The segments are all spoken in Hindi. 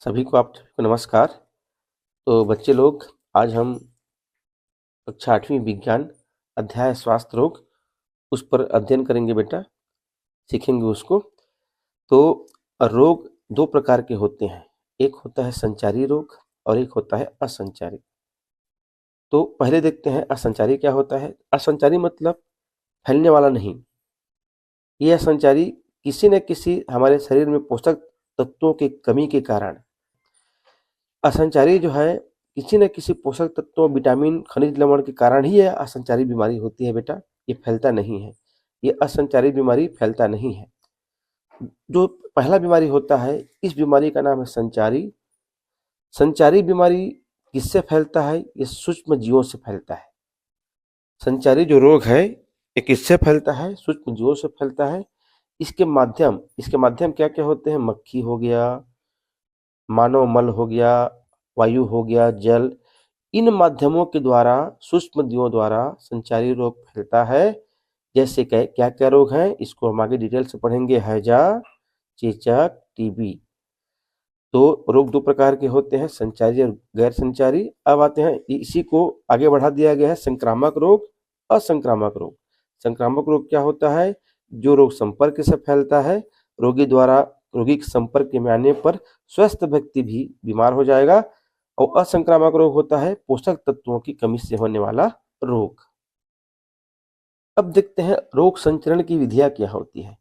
सभी को आप सभी को नमस्कार। तो बच्चे लोग, आज हम कक्षा 8वीं विज्ञान अध्याय स्वास्थ्य रोग उस पर अध्ययन करेंगे बेटा, सीखेंगे उसको। तो रोग दो प्रकार के होते हैं, एक होता है संचारी रोग और एक होता है असंचारी। तो पहले देखते हैं असंचारी क्या होता है। असंचारी मतलब फैलने वाला नहीं। यह असंचारी किसी न किसी हमारे शरीर में पोषक तत्वों की कमी के कारण, असंचारी जो है किसी न किसी पोषक तत्वों, विटामिन, खनिज लवण के कारण ही यह असंचारी बीमारी होती है बेटा। ये फैलता नहीं है, ये असंचारी बीमारी फैलता नहीं है। जो पहला बीमारी होता है, इस बीमारी का नाम है संचारी। संचारी बीमारी किससे फैलता है? ये सूक्ष्म जीवों से फैलता है। संचारी जो रोग है ये किससे फैलता है? सूक्ष्म जीवों से फैलता है। इसके माध्यम क्या क्या होते हैं? मक्खी हो गया, मानव मल हो गया, वायु हो गया, जल, इन माध्यमों के द्वारा, सूक्ष्म जीवों द्वारा संचारी रोग फैलता है। जैसे क्या क्या रोग हैं, इसको हम आगे डिटेल से पढ़ेंगे। हैजा, चेचक, टीबी। तो रोग दो प्रकार के होते हैं, संचारी और गैर संचारी। अब आते हैं, इसी को आगे बढ़ा दिया गया है, संक्रामक रोग, असंक्रामक रोग। संक्रामक रोग क्या होता है? जो रोग संपर्क से फैलता है, रोगी के संपर्क में आने पर स्वस्थ व्यक्ति भी बीमार हो जाएगा। और असंक्रामक रोग होता है पोषक तत्वों की कमी से होने वाला रोग। अब देखते हैं रोग संचरण की विधियां क्या होती है।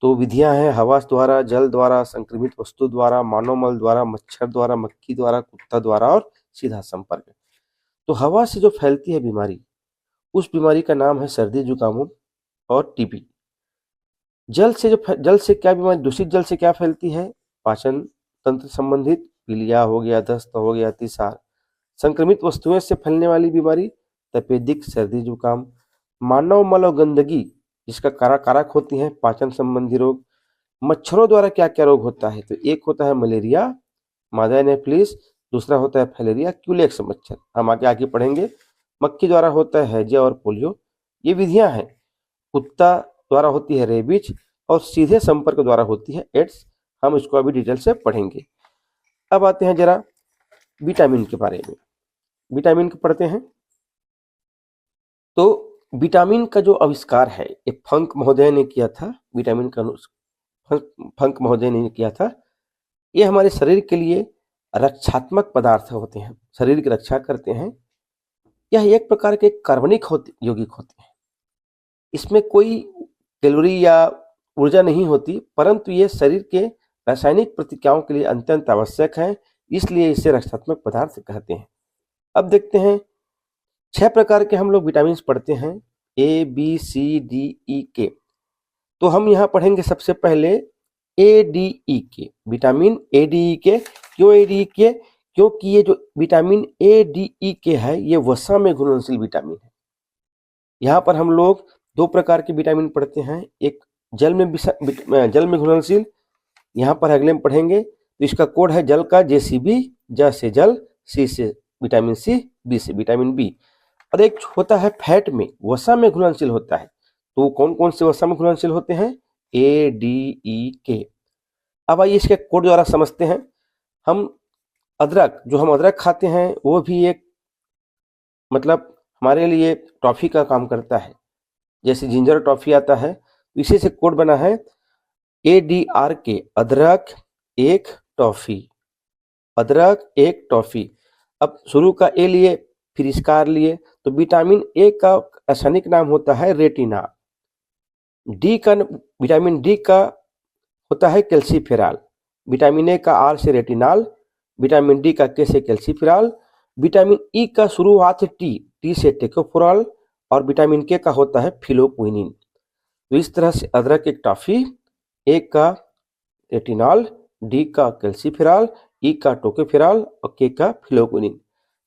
तो विधियां हैं हवा द्वारा, जल द्वारा, संक्रमित वस्तु द्वारा, मानव मल द्वारा, मच्छर द्वारा, मक्खी द्वारा, कुत्ता द्वारा और सीधा संपर्क। तो हवा से जो फैलती है बीमारी, उस बीमारी का नाम है सर्दी जुकाम और टीबी। जल से क्या बीमारी, दूषित जल से क्या फैलती है? पाचन तंत्र संबंधित, पीलिया हो गया, दस्त हो गया, अतिसार। संक्रमित वस्तुओं से फैलने वाली बीमारी, तपेदिक, सर्दी जुकाम। मानव मल और गंदगी जिसका कारक होती है, पाचन संबंधी रोग। मच्छरों द्वारा क्या क्या रोग होता है? तो एक होता है मलेरिया, मादा एनोफिलिस, दूसरा होता है फैलेरिया क्यूलेक्स मच्छर, हम आगे पढ़ेंगे। मक्खी द्वारा होता है हैजा और पोलियो। ये विधियां हैं। कुत्ता द्वारा होती है रेबीज और सीधे संपर्क द्वारा होती है एड्स। हम इसको अभी डिटेल से पढ़ेंगे। अब आते हैं जरा विटामिन के बारे में। विटामिन को पढ़ते हैं। तो विटामिन का जो आविष्कार है, ये फंक महोदय ने किया था। विटामिन का फंक महोदय ने किया था। ये हमारे शरीर के लिए रक्षात्मक पदार्थ होते हैं, शरीर की रक्षा करते हैं। यह एक प्रकार के कार्बनिक यौगिक होते हैं। इसमें कोई कैलोरी या ऊर्जा नहीं होती, परंतु ये शरीर के रासायनिक प्रतिक्रियाओं के लिए अत्यंत आवश्यक है, इसलिए इसे रक्षात्मक पदार्थ कहते हैं। अब देखते हैं, 6 प्रकार के हम लोग विटामिन पढ़ते हैं, A B C D E के। तो हम यहाँ पढ़ेंगे सबसे पहले ए डी ई के, विटामिन ए डी ई के। क्यों ए डी ई के? क्योंकि ये जो विटामिन ए डी ई के है, ये वसा में घुलनशील विटामिन है। यहाँ पर हम लोग 2 प्रकार के विटामिन पढ़ते हैं, एक जल में घुलनशील, यहाँ पर अगले में पढ़ेंगे। तो इसका कोड है जल का JCB, ज से जल, सी से विटामिन सी, बी से विटामिन बी। और एक होता है फैट में, वसा में घुलनशील होता है। तो कौन कौन से वसा में घुलनशील होते हैं? ADEK। अब आइए इसके कोड द्वारा समझते हैं। हम अदरक खाते हैं, वो भी एक मतलब हमारे लिए टॉफी का काम करता है। जैसे जिंजर टॉफी आता है, इसी से कोड बना है ADRK, अदरक एक टॉफी, अदरक एक टॉफी। अब शुरू का ए लिए, फिर इसका आर लिए। तो विटामिन ए का रासायनिक नाम होता है रेटिना। विटामिन डी का होता है कैल्सीफेरॉल। विटामिन ए का आर से रेटिनॉल, विटामिन डी का के से कैल्सीफेरॉल। विटामिन ई का शुरुआत टी से टेकोफेरॉल और विटामिन के का होता है फिलोक्विनिन। तो इस तरह से अदरक एक टॉफी, ए का रेटिनॉल, डी का कैल्सीफेरॉल, ई का टोकोफेरॉल और के का फिलोक्विनिन।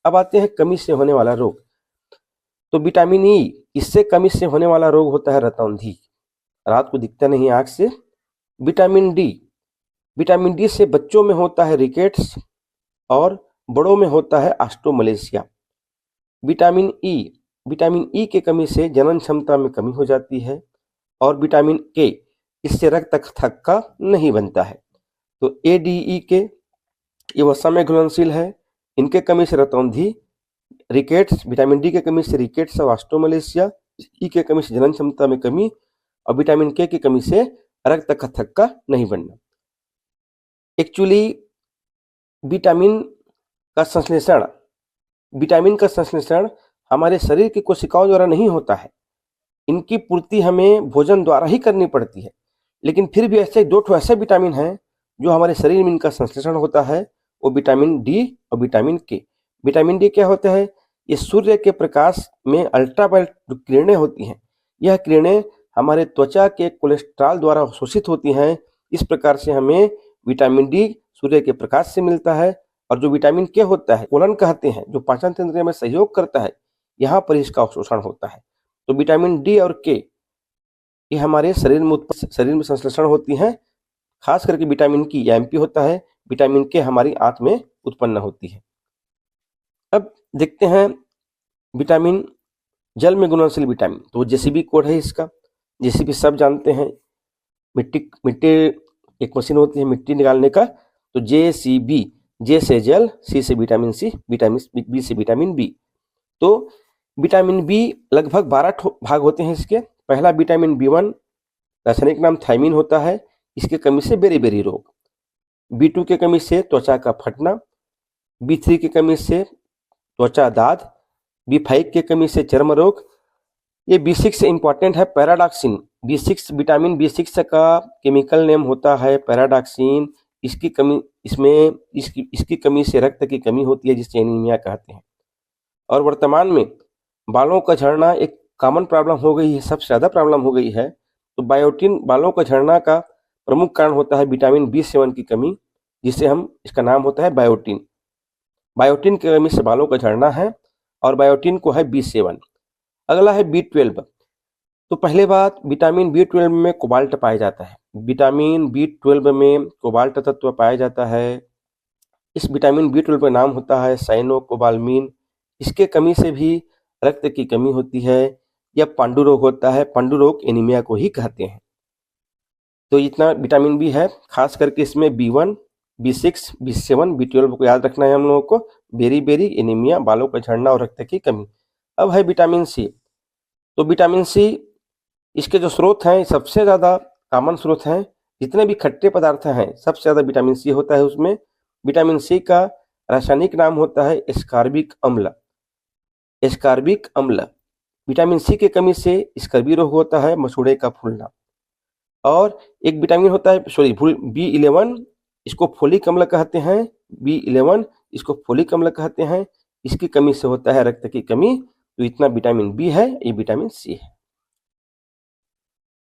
अब आते हैं कमी से होने वाला रोग। तो विटामिन ई, इससे कमी से होने वाला रोग होता है रतौंधी, रात को दिखता नहीं आंख से। विटामिन डी से बच्चों में होता है रिकेट्स और बड़ों में होता है ऑस्टियोमलेशिया। विटामिन ई के कमी से जनन क्षमता में कमी हो जाती है। और विटामिन के, इससे रक्त थक्का नहीं बनता है। तो ADE के ये वसा में घुलनशील है। इनके कमी से रतौंधी, रिकेट्स, विटामिन डी के कमी से रिकेट्स और ऑस्टियोमलेशिया, ई के कमी से जनन क्षमता में कमी और विटामिन के की कमी से रक्त का थक्का नहीं बनना। एक्चुअली विटामिन का संश्लेषण हमारे शरीर की कोशिकाओं द्वारा नहीं होता है। इनकी पूर्ति हमें भोजन द्वारा ही करनी पड़ती है। लेकिन फिर भी ऐसे दो ऐसे विटामिन हैं जो हमारे शरीर में इनका संश्लेषण होता है, वो विटामिन डी और विटामिन के। विटामिन डी क्या होता है? ये सूर्य के प्रकाश में अल्ट्रावायलेट जो किरणें होती हैं, यह किरणें हमारे त्वचा के कोलेस्ट्रॉल द्वारा शोषित होती हैं। इस प्रकार से हमें विटामिन डी सूर्य के प्रकाश से मिलता है। और जो विटामिन के होता है, कोलन कहते हैं, जो पाचन तंत्र में सहयोग करता है, यहाँ पर इसका अवशोषण होता है। तो विटामिन डी और के ये हमारे शरीर में संश्लेषण होती हैं। खास करके विटामिन की एमपी होता है, विटामिन के हमारी आंत में उत्पन्न होती है। अब देखते हैं विटामिन, जल में घुलनशील विटामिन, तो जेसीबी कोड है इसका। जेसीबी सब जानते हैं, मिट्टी एक मशीन होती है मिट्टी निकालने का, तो जेसीबी, जे से जल, सी से विटामिन सी, विटामिन बी से विटामिन बी। तो विटामिन बी लगभग 12 भाग होते हैं इसके। पहला विटामिन B1, रासायनिक नाम थायमिन होता है, इसके कमी से बेरी रोग। B2 के कमी से त्वचा का फटना, B3 की कमी से त्वचा दाद, B5 के कमी से चर्म रोग। ये B6 से इंपॉर्टेंट है, पैराडॉक्सिन। B6, विटामिन B6 का केमिकल नेम होता है पैराडॉक्सिन। इसकी कमी से रक्त की कमी होती है, जिसे एनीमिया कहते हैं। और वर्तमान में बालों का झड़ना एक कॉमन प्रॉब्लम हो गई है, सबसे ज़्यादा प्रॉब्लम हो गई है। तो बायोटिन, बालों का झड़ना का प्रमुख कारण होता है विटामिन B7 की कमी, जिसे इसका नाम होता है बायोटिन। बायोटिन की कमी से बालों का झड़ना है, और बायोटिन को है B7। अगला है B12। तो पहले बात, विटामिन B12 में कोबाल्ट पाया जाता है। विटामिन B12 में कोबाल्ट तत्व पाया जाता है। इस विटामिन B12 का नाम होता है साइनोकोबालमिन। इसके कमी से भी रक्त की कमी होती है, या पांडु रोग होता है। पांडु रोग एनीमिया को ही कहते हैं। तो इतना विटामिन बी है। खास करके इसमें B1, B6, B7, B12 को याद रखना है हम लोगों को। बेरी, एनीमिया, बालों का झड़ना और रक्त की कमी। अब है विटामिन सी। तो विटामिन सी, इसके जो स्रोत हैं, सबसे ज़्यादा कॉमन स्रोत हैं। जितने भी खट्टे पदार्थ हैं, सबसे ज़्यादा विटामिन सी होता है उसमें। विटामिन सी का रासायनिक नाम होता है एस्कॉर्बिक अम्ल। विटामिन सी की कमी से स्कर्वी रोग होता है, मसूड़े का फूलना। और एक विटामिन होता है, B11, इसको फोलिक अम्ल कहते हैं। B11 इसको फोलिक अम्ल कहते हैं। इसकी कमी से होता है रक्त की कमी। तो इतना विटामिन बी है, ये विटामिन सी है।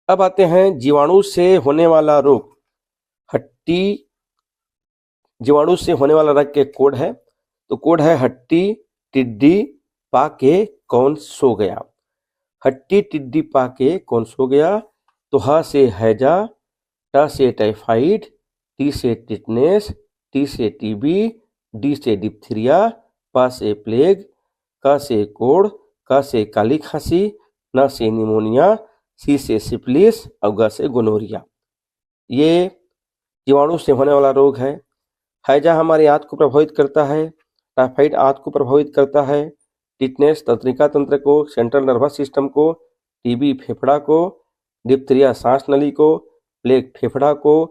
अब आते हैं जीवाणु से होने वाला रोग। जीवाणु से होने वाला रोग के कोड है। तो कोड है हट्टी टिड्डी पाके कौन सो गया। हट्टी टिड्डी पाके कौन सो गया। तो ह से हैजा, ट से टाइफाइड, टी से टिटनेस, टी से टीबी, डी से डिप्थीरिया, प से प्लेग, क से कोढ़, क से काली खांसी, न से निमोनिया, सी से सिफिलिस और ग से गोनोरिया। ये जीवाणु से होने वाला रोग है। हैजा हमारी आंत को प्रभावित करता है, टाइफाइड आंत को प्रभावित करता है, टिटनेस तंत्रिका तंत्र को, सेंट्रल नर्वस सिस्टम को, टीबी फेफड़ा को, डिप्थीरिया सांस नली को, प्लेग फेफड़ा को,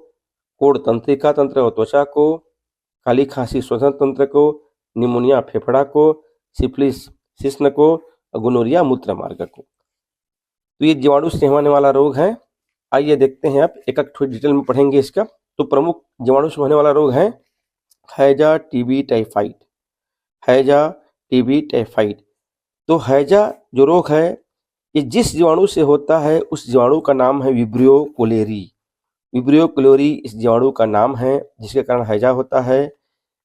कोढ़ तंत्रिका तंत्र और त्वचा को, काली खांसी श्वसन तंत्र को, निमोनिया फेफड़ा को, सिफिलिस शिश्न को और गोनोरिया मूत्र मार्ग को। तो ये जीवाणु से होने वाला रोग है। आइए देखते हैं, आप एक एक थोड़ी डिटेल में पढ़ेंगे इसका। तो प्रमुख जीवाणु से होने वाला रोग है हैजा टीबी टाइफाइड। हैजा टीबी टाइफाइड। तो हैजा जो रोग है, ये जिस जीवाणु से होता है उस जीवाणु का नाम है विब्रियो कोलेरी। विब्रियो कोलेरी इस जीवाणु का नाम है, जिसके कारण हैजा होता है।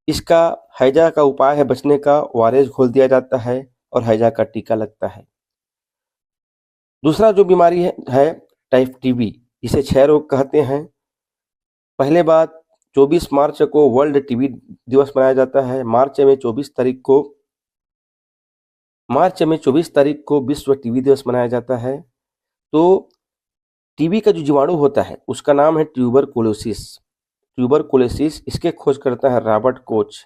इसका हैजा का उपाय है बचने का, ओआरएस घोल दिया जाता है और हैजा का टीका लगता है। दूसरा जो बीमारी है टाइप टीबी, इसे क्षय रोग कहते हैं। पहले बात, 24 मार्च को वर्ल्ड टीबी दिवस मनाया जाता है। मार्च में 24 तारीख को विश्व टीबी दिवस मनाया जाता है। तो टीबी का जो जीवाणु होता है उसका नाम है ट्यूबरकुलोसिस। ट्यूबरकुलोसिस, इसके खोज करता है रॉबर्ट कोच।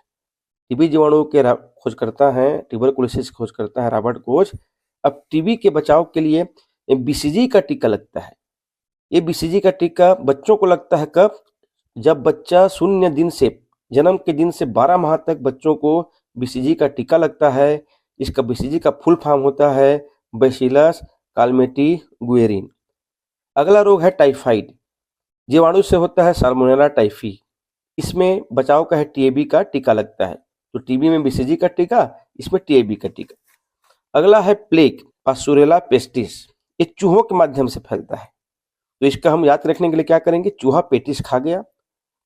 टीबी जीवाणु के खोज करता है, ट्यूबरकुलोसिस खोज करता है रॉबर्ट कोच। अब टीबी के बचाव के लिए बीसीजी का टीका लगता है। ये बीसीजी का टीका बच्चों को लगता है कब? जब बच्चा 0 दिन से, जन्म के दिन से 12 माह तक बच्चों को बीसीजी का टीका लगता है। इसका बीसीजी का फुल फॉर्म होता है बैसिलस कालमेटी गुएरिन। अगला रोग है टाइफाइड, जीवाणु से होता है साल्मोनेला टाइफी। इसमें बचाव का है टीएबी का टीका लगता है। तो टीबी में बीसीजी का टीका, इसमें टीएबी का टीका। अगला है प्लेग, पास्चुरेला पेस्टिस, ये चूहों के माध्यम से फैलता है। तो इसका हम याद रखने के लिए क्या करेंगे? चूहा पेटिस खा गया,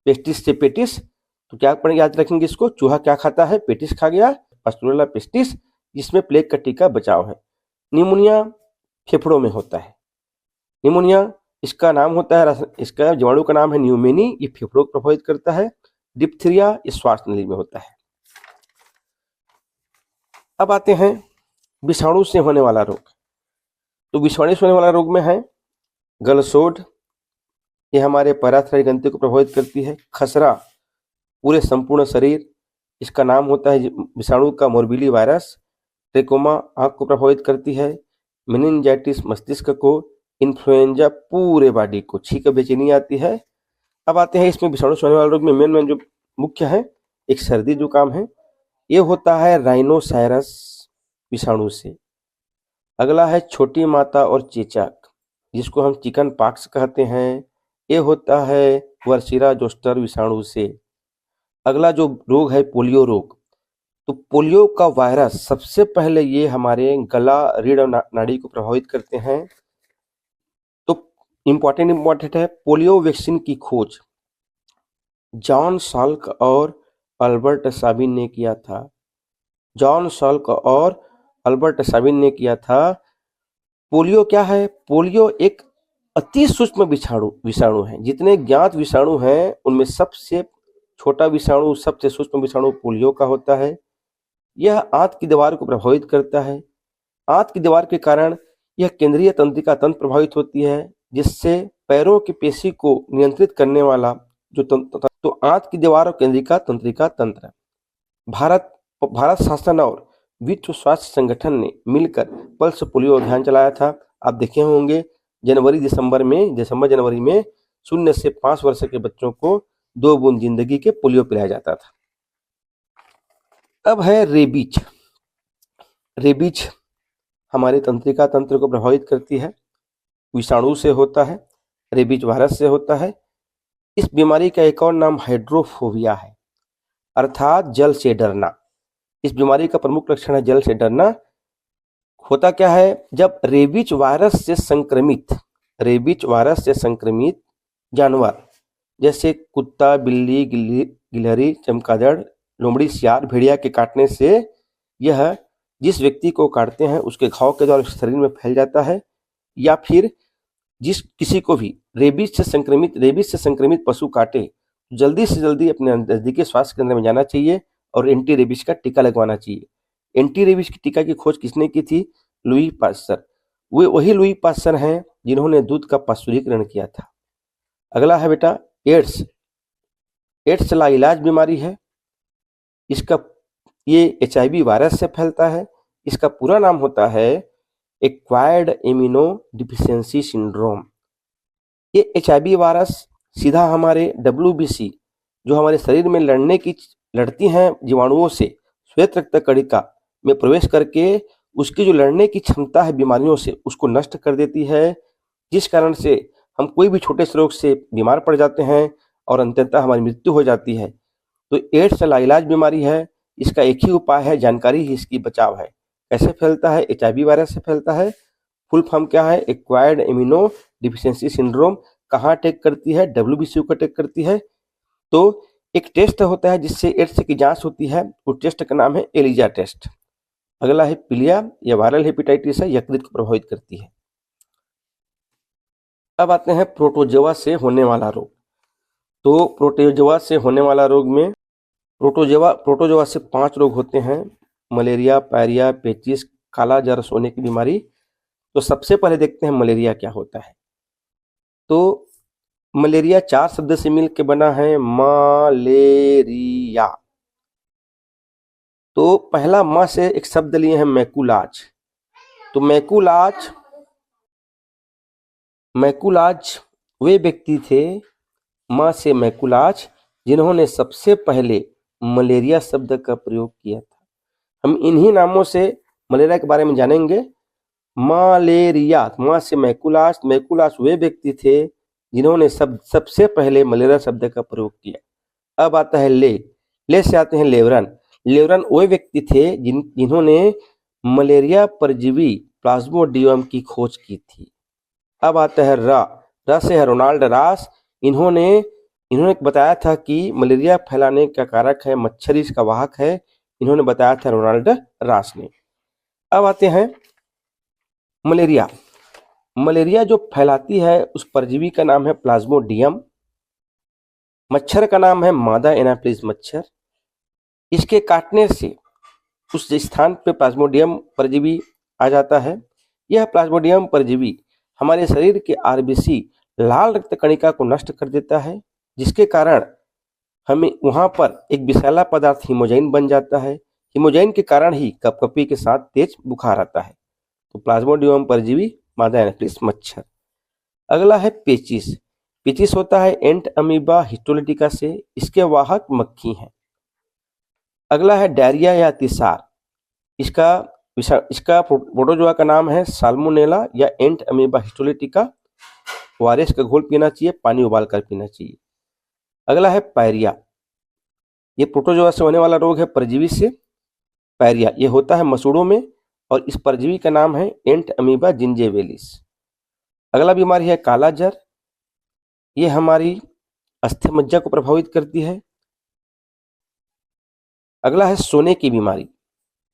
पेस्टिस से पेटिस, तो क्या पढ़ेंगे, याद रखेंगे इसको, चूहा क्या खाता है? पेटिस खा गया, पास्चुरेला पेस्टिस, जिसमें प्लेग का टीका बचाव है। निमोनिया फेफड़ों में होता है। निमोनिया इसका नाम होता है, इसका जीवाणु का नाम है न्यूमेनी, ये फेफड़ों को प्रभावित करता है। डिप्थीरिया ये श्वास नली में होता है। अब आते हैं विषाणु से होने वाला रोग। तो विषाणु से होने वाला रोग में है गलसोड, ये हमारे पैराथायरॉइड ग्रंथि को प्रभावित करती है। खसरा पूरे संपूर्ण शरीर, इसका नाम होता है विषाणु का मोरबिली वायरस। ट्रेकोमा आंख को प्रभावित करती है। मेनिंजाइटिस मस्तिष्क को। इन्फ्लुएंजा पूरे बॉडी को, छींक बेचैनी आती है। अब आते हैं इसमें विषाणु से होने वाले रोग में मेन जो मुख्य है, एक सर्दी जुकाम है, ये होता है राइनोसायरस विषाणु से। अगला है छोटी माता और चेचक, जिसको हम चिकन पॉक्स कहते हैं, ये होता है वर्सिरा जोस्टर विषाणु से। अगला जो रोग है पोलियो रोग, तो पोलियो का वायरस सबसे पहले ये हमारे गला रीढ़ नाड़ी को प्रभावित करते हैं। तो इम्पोर्टेंट है, पोलियो वैक्सीन की खोज जॉन साल्क और अल्बर्ट साबिन ने किया था। जॉन साल्क और अल्बर्ट साबिन ने किया था। पोलियो क्या है? पोलियो एक अति सूक्ष्म विषाणु है। जितने ज्ञात विषाणु हैं उनमें सबसे छोटा विषाणु, सबसे सूक्ष्म विषाणु पोलियो का होता है। यह आंत की दीवार को प्रभावित करता है। आंत की दीवार के कारण यह केंद्रीय तंत्रिका तंत्र प्रभावित होती है, जिससे पैरों की पेशी को नियंत्रित करने वाला जो तंत्र, तो आंत की दीवार और केंद्रिका तंत्रिका तंत्र। भारत शासन और विश्व स्वास्थ्य संगठन ने मिलकर पल्स पोलियो अभियान चलाया था। आप देखे होंगे दिसंबर जनवरी में 0 से 5 वर्ष के बच्चों को 2 बूंद जिंदगी के पोलियो पिलाया जाता था। अब है रेबीज। रेबीज हमारे तंत्रिका तंत्र को प्रभावित करती है, विषाणु से होता है, रेबीज वायरस से होता है। इस बीमारी का एक और नाम हाइड्रोफोबिया है, अर्थात जल से डरना। इस बीमारी का प्रमुख लक्षण है जल से डरना। होता क्या है, जब रेबीज वायरस से संक्रमित जानवर जैसे कुत्ता, बिल्ली, गिलहरी, चमगादड़, लोमड़ी, सियार, भेड़िया के काटने से यह जिस व्यक्ति को काटते हैं उसके घाव के द्वारा शरीर में फैल जाता है, या फिर जिस किसी को भी रेबीज से संक्रमित पशु काटे, जल्दी से जल्दी अपने नजदीकी स्वास्थ्य केंद्र में जाना चाहिए और एंटी रेबीज का टीका लगवाना चाहिए। एंटी रेबीज के टीका की खोज किसने की थी? Louis Pasteur. वे वही लुई पास्चर हैं जिन्होंने दूध का पाश्चुरीकरण किया था। अगला है बेटा एड्स। एड्स लाइलाज बीमारी है। ये HIV वायरस से फैलता है। इसका पूरा नाम होता है एक्वायर्ड इम्यूनो डिफिशियंसी सिंड्रोम। ये HIV वायरस सीधा हमारे WBC जो हमारे शरीर में लड़ती हैं जीवाणुओं से, श्वेत रक्त कणिका में प्रवेश करके उसकी जो लड़ने की क्षमता है बीमारियों से, उसको नष्ट कर देती है, जिस कारण से हम कोई भी छोटे से रोग से बीमार पड़ जाते हैं और अंततः हमारी मृत्यु हो जाती है। तो एड्स लाइलाज बीमारी है। इसका एक ही उपाय है, जानकारी ही इसकी बचाव है। कैसे फैलता है? HIV वायरस से फैलता है। फुल फॉर्म क्या है? Acquired immuno deficiency syndrome. कहाँ अटैक करती है? WBC को अटैक करती है। तो एक टेस्ट होता है जिससे एड्स की जांच होती है, उस टेस्ट का नाम है एलिजा टेस्ट। अगला है पीलिया, यह वायरल हेपेटाइटिस है, यकृत को प्रभावित करती है। अब आते हैं प्रोटोजोआ से होने वाला रोग। तो प्रोटोजोआ से होने वाला रोग में प्रोटोजोआ से 5 रोग होते हैं, मलेरिया, पायरिया, पेचिस, काला जर, सोने की बीमारी। तो सबसे पहले देखते हैं मलेरिया क्या होता है। तो मलेरिया 4 शब्द से मिल के बना है, मलेरिया। तो पहला म से एक शब्द लिए हैं मैकुलाज। तो मैकुलाज वे व्यक्ति थे, म से मैकुलाज, जिन्होंने सबसे पहले मलेरिया शब्द का प्रयोग किया था। हम इन्हीं नामों से मलेरिया के बारे में जानेंगे। मलेरिया, म से मैकुलास, मैकुलास वे व्यक्ति थे जिन्होंने सबसे पहले मलेरिया शब्द का प्रयोग किया। अब आता है ले से आते हैं लेवरन। लेवरन वे व्यक्ति थे जिन्होंने मलेरिया परजीवी प्लाज्मोडियम की खोज की थी। अब आता है र से है रोनाल्ड रास। इन्होंने बताया था कि मलेरिया फैलाने का कारक है मच्छर, इसका वाहक है, इन्होंने बताया था रोनाल्ड रास ने। अब आते हैं मलेरिया। मलेरिया जो फैलाती है उस परजीवी का नाम है प्लाज्मोडियम। मच्छर का नाम है मादा एनाफिलिस मच्छर। इसके काटने से उस स्थान पे प्लाज्मोडियम परजीवी आ जाता है। यह प्लाज्मोडियम परजीवी हमारे शरीर के आरबीसी लाल रक्त कणिका को नष्ट कर देता है, जिसके कारण हमें वहां पर एक विषैला पदार्थ हीमोजाइन बन जाता है। हीमोजाइन के कारण ही कपकपी के साथ तेज बुखार आता है। तो प्लाज्मोडियम परजीवी, मादा एनाफिलिस मच्छर। अगला है पेचिस। पेचिस होता है एंट अमीबा हिस्टोलिटिका से, इसके वाहक मक्खी हैं। अगला है डायरिया या अतिसार। इसका प्रोटोजोआ का नाम है साल्मोनेला या एंट अमीबा हिस्टोलिटिका। ओआरएस का घोल पीना चाहिए, पानी उबाल कर पीना चाहिए। अगला है पायरिया। ये प्रोटोजोआ से होने वाला रोग है परजीवी से। पायरिया ये होता है मसूड़ों में और इस परजीवी का नाम है एंट अमीबा जिंजेवेलिस। अगला बीमारी है काला जर। ये हमारी अस्थिमज्जा को प्रभावित करती है। अगला है सोने की बीमारी।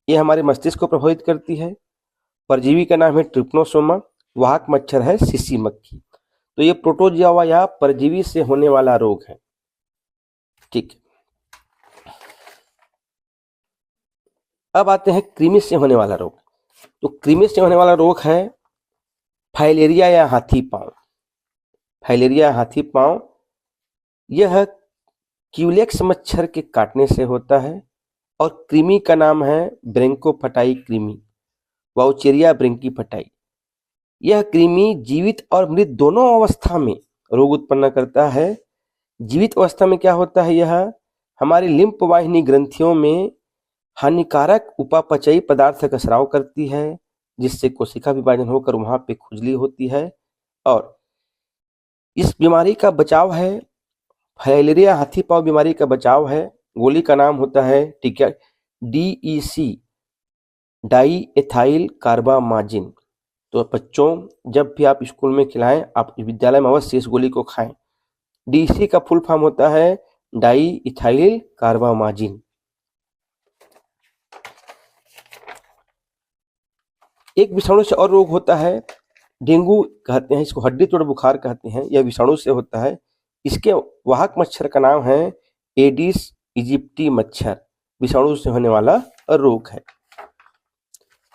ये हमारे मस्तिष्क को प्रभावित करती है। परजीवी का नाम है ट्रिप्नोसोमा, वाहक मच्छर है सीसी मक्खी। तो ये प्रोटोजोआ या परजीवी से होने वाला रोग है। ठीक, अब आते हैं कृमि से होने वाला रोग। तो कृमि से होने वाला रोग है फाइलेरिया या हाथी पांव। फाइलेरिया हाथी पांव यह क्यूलेक्स मच्छर के काटने से होता है और कृमि का नाम है ब्रेंकोफटाई कृमि, वाउचेरिया ब्रेंकीफटाई। यह कृमि जीवित और मृत दोनों अवस्था में रोग उत्पन्न करता है। जीवित अवस्था में क्या होता है, यह हमारी लिम्फ वाहिनी ग्रंथियों में हानिकारक उपापचयी पदार्थ का स्राव करती है, जिससे कोशिका विभाजन होकर वहां पे खुजली होती है। और इस बीमारी का बचाव है, फाइलेरिया हाथी पांव बीमारी का बचाव है, गोली का नाम होता है टीका DEC, डाई एथाइल कार्बामाजिन। तो बच्चों जब भी आप स्कूल में खिलाएं, आप विद्यालय में अवश्य इस गोली को खाएं। DEC का फुल फॉर्म होता है डाई इथाइल कार्बामाजिन। एक विषाणु से और रोग होता है, डेंगू कहते हैं इसको, हड्डी तोड़ बुखार कहते हैं। यह विषाणु से होता है। इसके वाहक मच्छर का नाम है एडिस इजिप्टी मच्छर। विषाणु से होने वाला रोग है।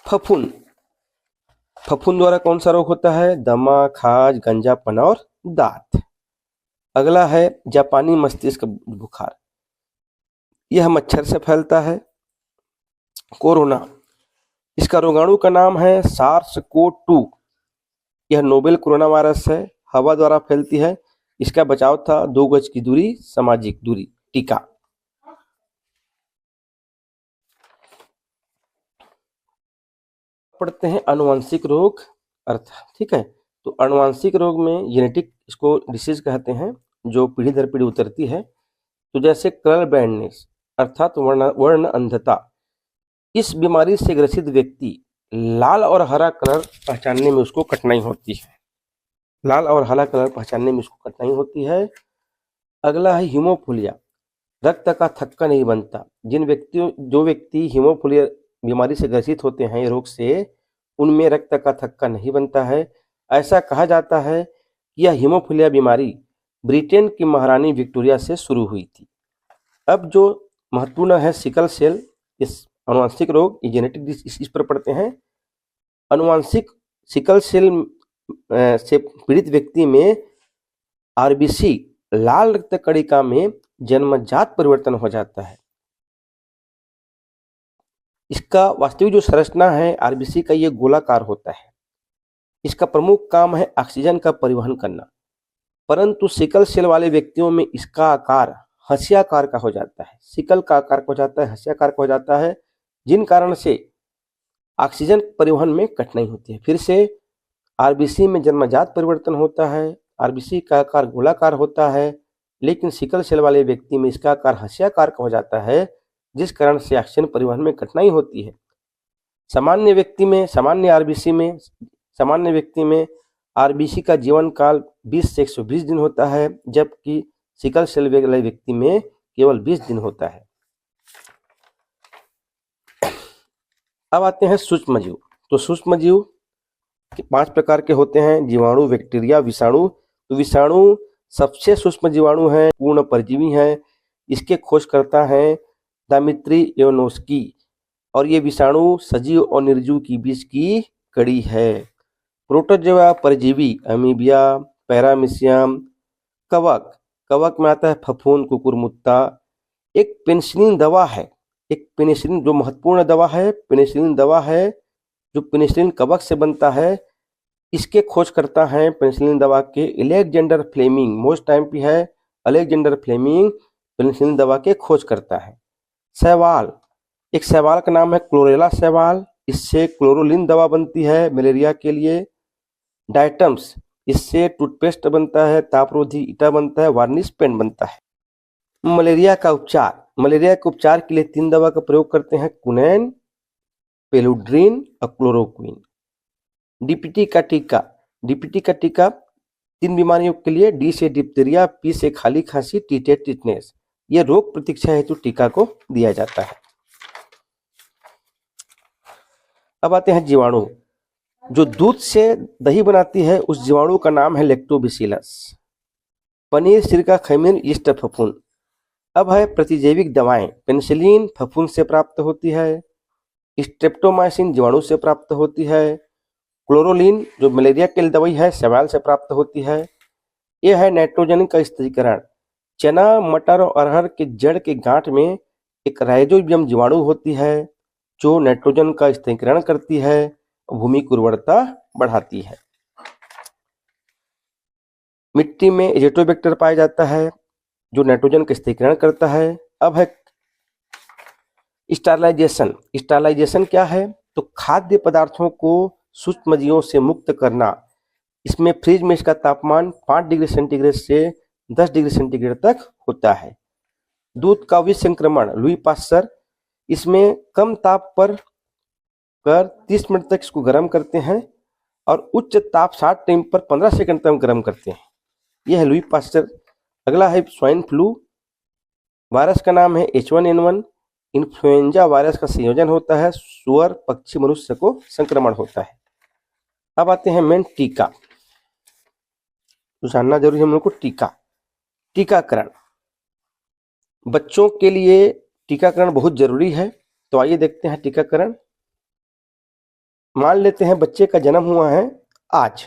फफूंद। फफूंद द्वारा कौन सा रोग होता है, दमा, खाज, गंजापन और दांत। अगला है जापानी मस्तिष्क बुखार। यह मच्छर से फैलता है। कोरोना, इसका रोगाणु का नाम है SARS-CoV-2। यह नोवेल कोरोना वायरस है, हवा द्वारा फैलती है। इसका बचाव था 2 गज की दूरी, सामाजिक दूरी, टीका। पढ़ते हैं अनुवांशिक रोग अर्थ। ठीक है, तो अनुवांशिक रोग में जेनेटिक इसको डिसीज कहते हैं, जो पीढ़ी दर पीढ़ी उतरती है। तो जैसे कलर ब्लाइंडनेस अर्थात वर्ण अंधता, इस बीमारी से ग्रसित व्यक्ति लाल और हरा कलर पहचानने में उसको कठिनाई होती है। लाल और हरा कलर पहचानने में उसको कठिनाई होती है। अगला है हीमोफीलिया, रक्त का थक्का नहीं बनता। जो व्यक्ति हीमोफीलिया बीमारी से ग्रसित होते हैं, रोग से, उनमें रक्त का थक्का नहीं बनता है। ऐसा कहा जाता है कि यह हीमोफीलिया बीमारी ब्रिटेन की महारानी विक्टोरिया से शुरू हुई थी। अब जो महत्वपूर्ण है सिकल सेल, इस अनुवांशिक रोग, ये जेनेटिक इस पर पढ़ते हैं। अनुवांशिक सिकल सेल से पीड़ित व्यक्ति में आरबीसी लाल रक्त कणिका में जन्मजात परिवर्तन हो जाता है। इसका वास्तविक जो संरचना है आरबीसी का, ये गोलाकार होता है। इसका प्रमुख काम है ऑक्सीजन का परिवहन करना, परंतु सिकल सेल वाले व्यक्तियों में इसका आकार हंसियाकार का हो जाता है, सिकल का आकार का हो जाता है, हंसियाकार का हो जाता है, जिन कारण से ऑक्सीजन परिवहन में कठिनाई होती है। फिर से आरबीसी में जन्मजात परिवर्तन होता है, आरबीसी का आकार गोलाकार होता है, लेकिन सिकल सेल वाले व्यक्ति में इसका आकार हंसियाकार का हो जाता है, जिस कारण से ऑक्सीजन परिवहन में कठिनाई होती है। सामान्य व्यक्ति में आरबीसी का जीवन काल 20 से 120 दिन होता है, जबकि सिकल सेल वाले व्यक्ति में केवल 20 दिन होता है। अब आते हैं सूक्ष्म जीव। तो सूक्ष्म जीव 5 प्रकार के होते हैं, जीवाणु, बैक्टीरिया, विषाणु। तो विषाणु सबसे सूक्ष्म जीवाणु है, पूर्ण परजीवी है। इसके खोजकर्ता हैं दिमित्री इवानोव्स्की, और ये विषाणु सजीव और निर्जीव की बीच की कड़ी है। प्रोटोजोआ परजीवी, अमीबिया, पैरामीशियम, कवक में आता है फफूंद, कुकुरमुत्ता। एक पेनिसिलिन दवा है, एक पेनिसिलिन जो महत्वपूर्ण दवा है, पेनिसिलिन दवा है जो पेनिसिलिन कवक से बनता है। इसके खोज करता है पेनिसिलिन दवा के अलेक्जेंडर फ्लेमिंग, मोस्ट टाइम पे है अलेक्जेंडर फ्लेमिंग पेनिसिलिन दवा के खोज करता है। शैवाल, एक शैवाल का नाम है क्लोरेला शैवाल, इससे क्लोरोलिन दवा बनती है मलेरिया के लिए। डायटम्स, इससे टूथपेस्ट बनता है, तापरोधी ईटा बनता है, वार्निश पेन बनता है। मलेरिया का उपचार, मलेरिया के उपचार के लिए 3 दवा का प्रयोग करते हैं, क्विनैन, पेलुड्रीन और क्लोरोक्विन। डीपीटी का टीका, 3 बीमारियों के लिए, डी से डिप्थीरिया, पी से खाली खांसी, टी से टिटनेस। ये रोग प्रतीक्षा हेतु टीका को दिया जाता है। अब आते हैं जीवाणु। जो दूध से दही बनाती है उस जीवाणु का नाम है लैक्टोबैसिलस। पनीर, सिरका, खमीर, यीस्ट, फफूंद। अब है प्रतिजैविक दवाएं। पेनिसिलिन फफूंद से प्राप्त होती है, स्ट्रेप्टोमाइसिन जीवाणु से प्राप्त होती है, क्लोरोलिन जो मलेरिया के लिए दवाई है शैवाल से प्राप्त होती है। यह है नाइट्रोजन का स्थिरीकरण। चना, मटर और अरहर के जड़ के गांठ में एक राइजोबियम जीवाणु होती है जो नाइट्रोजन का स्थिरीकरण करती है, भूमि की उर्वरता बढ़ाती है। मिट्टी में एजेटोबैक्टर पाया जाता है जो नाइट्रोजन का स्थिरीकरण करता है। अब है स्टरलाइजेशन। स्टरलाइजेशन क्या है? तो खाद्य पदार्थों को सूक्ष्मजीवों से मुक्त करना। इसमें फ्रिज में इसका तापमान 5 डिग्री सेंटीग्रेड से 10 डिग्री सेंटीग्रेड तक होता है। दूध का विसंक्रमण, लुई पास्चर, इसमें कम ताप पर 30 मिनट तक इसको गर्म करते हैं और उच्च ताप 60 टेम पर 15 सेकंड तक गर्म करते हैं। यह है लुई पास्चर। अगला है स्वाइन फ्लू। वायरस का नाम है H1N1। इन्फ्लुएंजा वायरस का संयोजन होता है, सुअर, पक्षी, मनुष्य को संक्रमण होता है। अब आते हैं मेन टीका। तो जानना जरूरी है हम लोग को टीका। टीकाकरण, बच्चों के लिए टीकाकरण बहुत जरूरी है। तो आइए देखते हैं टीकाकरण। मान लेते हैं बच्चे का जन्म हुआ है आज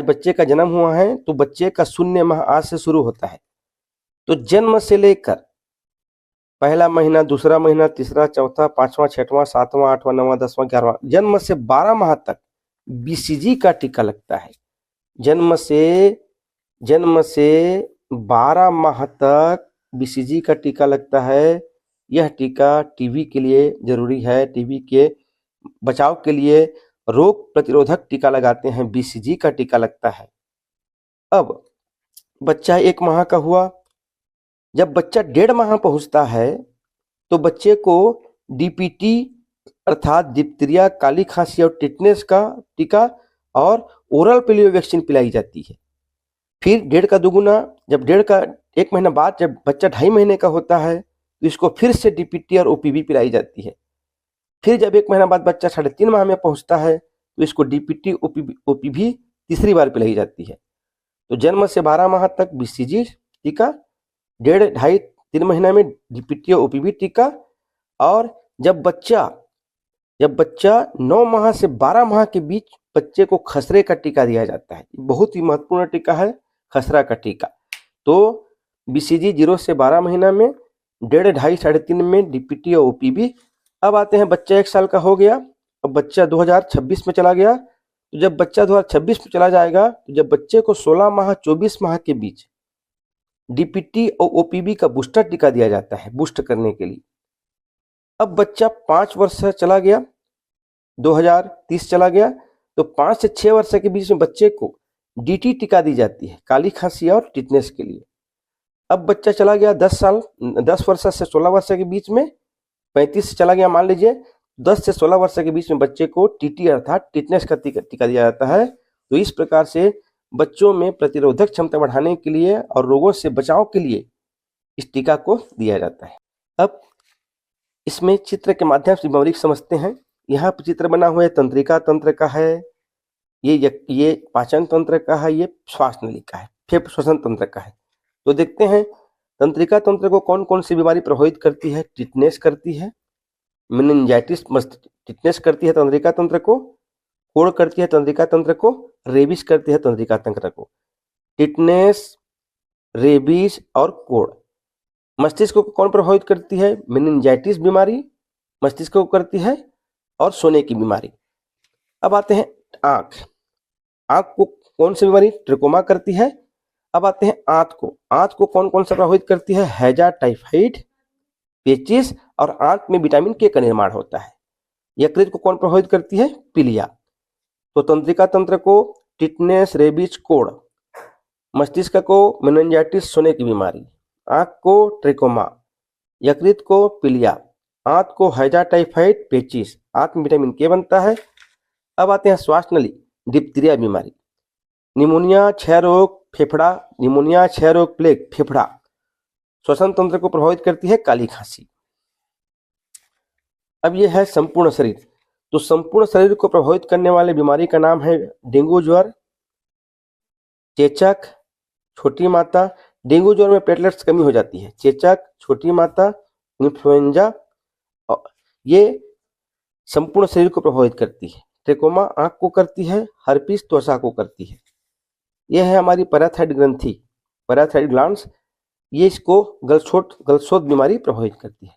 बच्चे का जन्म हुआ है, तो बच्चे का 0 माह आज से शुरू होता है। तो जन्म से लेकर पहला महीना, दूसरा महीना, तीसरा, चौथा, 5वां, 6वां, 7वां, 8वां, 9वां, 10वां, 11वां, जन्म से 12 माह तक बीसीजी का टीका लगता है। जन्म से 12 माह तक बीसीजी का टीका लगता है। यह टीका टीबी के लिए जरूरी है। टीबी के बचाव के लिए रोग प्रतिरोधक टीका लगाते हैं, बीसीजी का टीका लगता है। अब बच्चा 1 माह का हुआ, जब बच्चा 1.5 माह पहुंचता है तो बच्चे को डीपीटी अर्थात डिप्थीरिया, काली खांसी और टिटनेस का टीका और ओरल पोलियो वैक्सीन पिलाई जाती है। फिर 1.5 का दुगुना, जब 1 महीना बाद जब बच्चा 2.5 महीने का होता है तो इसको फिर से डीपीटी और ओपीवी पिलाई जाती है। फिर जब 1 महीना बाद बच्चा 3.5 माह में पहुंचता है तो इसको डीपीटी ओपीवी तीसरी बार पिलाई जाती है। तो जन्म से 12 माह तक बीसीजी टीका, 1.5, 2.5, 3 महीना में डीपीटी ओपीवी टीका, और जब बच्चा 9 माह से 12 माह के बीच बच्चे को खसरे का टीका दिया जाता है। बहुत ही महत्वपूर्ण टीका है खसरा का टीका। तो BCG 0 से 12 महीना में, 1.5, 2.5, 3.5 में DPT और OPV। अब आते हैं बच्चा 1 साल का हो गया, अब बच्चा 2026 में चला गया। तो जब बच्चा 2026 में चला जाएगा, तो जब बच्चे को 16 माह 24 माह के बीच DPT और OPV का बूस्टर टीका दिया जाता है, बूस्ट करने के लिए। अब बच्चा 5 वर्ष से चला गया, 2030 चला गया, तो 5 से 6 वर्ष के बीच में बच्चे को DT टीका दी जाती है, काली खांसी और टिटनेस के लिए। अब बच्चा चला गया 10 वर्ष से 16 वर्ष के बीच में, 35 से चला गया मान लीजिए, 10 से 16 वर्ष के बीच में बच्चे को TT अर्थात टिटनेस का टीका दिया जाता है। तो इस प्रकार से बच्चों में प्रतिरोधक क्षमता बढ़ाने के लिए और रोगों से बचाव के लिए इस टीका को दिया जाता है। अब इसमें चित्र के माध्यम से बीमारी समझते हैं। यहाँ पर चित्र बना हुआ है, तंत्रिका तंत्र का है, ये पाचन तंत्र का है, ये श्वास नली का है, फेफड़े श्वसन तंत्र का है। तो देखते हैं तंत्रिका तंत्र को कौन कौन सी बीमारी प्रभावित करती है। टिटनेस करती है, मेनिंजाइटिस टिटनेस करती है तंत्रिका तंत्र को, कोड़ करती है तंत्रिका तंत्र को, रेबीज करती है तंत्रिका तंत्र को। टिटनेस, रेबीज और कोड़। मस्तिष्क को कौन प्रभावित करती है? मेनिंजाइटिस बीमारी मस्तिष्क को करती है और सोने की बीमारी। अब आते हैं आंख को कौन सी बीमारी? ट्रिकोमा करती है। अब आते हैं आंत को कौन कौन सा प्रभावित करती है? हैजा, टाइफाइड, पेचिस और आंत में विटामिन के का निर्माण होता है। यकृत को कौन प्रभावित करती है? पीलिया। तो तंत्रिका तंत्र को टिटनेस, रेबीज, कोड़, मस्तिष्क को मेनिंजाइटिस, सोने की बीमारी, आंख को ट्रिकोमा, यकृत को पीलिया, आंत को हैजा, टाइफाइड, पेचिस, आंत में विटामिन के बनता है। अब आते हैं श्वास नली, डिप्थीरिया बीमारी, निमोनिया, क्षय रोग, फेफड़ा, निमोनिया, क्षय रोग, प्लेग, फेफड़ा। श्वसन तंत्र को प्रभावित करती है काली खांसी। अब यह है संपूर्ण शरीर। तो संपूर्ण शरीर को प्रभावित करने वाले बीमारी का नाम है डेंगू ज्वर, चेचक, छोटी माता। डेंगू ज्वर में प्लेटलेट्स कमी हो जाती है। चेचक, छोटी माता, इन्फ्लुएंजा, ये संपूर्ण शरीर को प्रभावित करती है। ट्रेकोमा आंख को करती है, हर्पीस त्वचा को करती है। यह है हमारी पैराथाइड ग्रंथि, पैराथाइड ग्लैंड्स, ये इसको गलसोट बीमारी प्रभावित करती है।